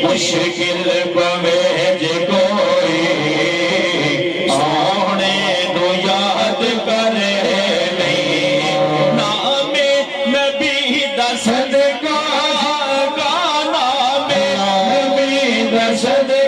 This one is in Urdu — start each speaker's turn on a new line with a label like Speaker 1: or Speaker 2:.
Speaker 1: مشکل پوے جے کوئی سونے تو یاد کرے نہیں نام نبی دا صدقہ نام نبی دا صدقہ